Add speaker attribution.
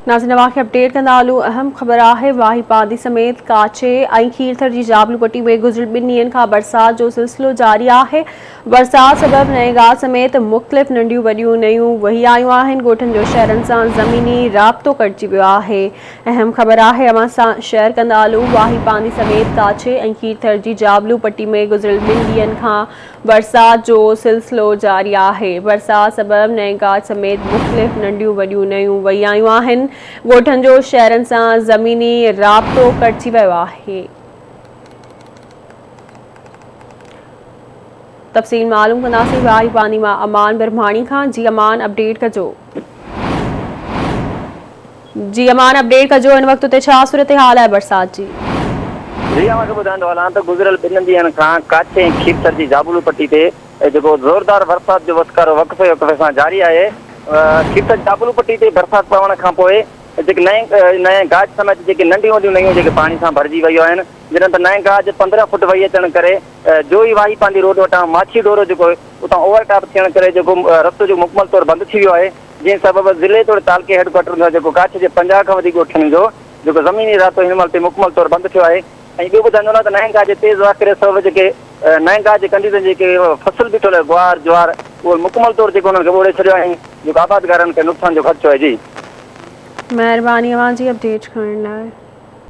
Speaker 1: नाज़रीन वाक़िआ अपडेट कंदा हलूं। अहम ख़बर आहे वाहिपादी समेत काचे ऐं खीरथर जी जाबलू पट्टी में गुज़िरियल 2 ॾींहनि खां बरसात जो सिलसिलो जारी आहे। बरसात सबबि नएगाह समेत मुख़्तलिफ़ नंढियूं वॾियूं नयूं वही आयूं आहिनि। ॻोठनि जो शहरनि सां ज़मीनी राब्तो कटिजी वियो आहे। अहम ख़बर आहे अवां सां शेयर कंदा हलूं। वाहिपादी समेत काचे ऐं खीरथर जी जाबलू पट्टी में गुज़िरियल 2 ॾींहनि खां बरसात जो सिलसिलो जारी आहे। बरसात सबबि नएगाह समेत मुख़्तलिफ़ नंढियूं वॾियूं नयूं वही आयूं आहिनि। ॻोठनि जो शहरनि सां ज़मीनी राब्तो कटिजी वियो आहे। तफ़सील मालूम कंदासीं वाहिपादी मां अमान बिरमाणी खां। जी अमान अपडेट कजो। जी अमान अपडेट कजो। इन वक्त उते छा सूरत हाल है बरसात जी?
Speaker 2: जी मूंखे ॿुधाईंदो हलां त गुज़िरियल 2 ॾींहनि खां काचे ऐं खीरथर जी जाबलू पट्टी ते जेको ज़ोरदार बरसात जो वसकारो वक़्फ़े सां जारी आहे। खीरथर जाबलू पट्टी ते बरसात पवण खां पोइ जेके नए गाज समेत जेके नंढियूं वॾियूं नयूं जेके पाणी सां भरिजी वियूं आहिनि। जिन त नए गाज 15 फुट वही अचण करे जोई वाहिपादी रोड वटां माछी डोरो जेको उतां ओवरटॉप थियण करे जेको रस्तो जो मुकमल तौर बंदि थी वियो आहे। जंहिं सबबि ज़िले तौर तालके हेडक्वार्टर जेको काच जे 50 खां वधीक ॻोठनि जो जेको ज़मीनी राब्तो हिन महिल ते मुकमल तौर बंदि थियो आहे। ऐं ॿियो ॿुधाईंदो न त नए गाह जे तेज़ वाकिरे सबबि जेके नए गाह जे कंढी ते जेके फसल बीठल आहे गुआर ज्वार उहो मुकमल तौर जेको हुननि खे ॿोड़े छॾियो आहे। जेको आबादगारनि खे नुक़सान जो ख़दशो आहे। जी
Speaker 1: महिरबानी अवां जी अपडेट करण लाइ।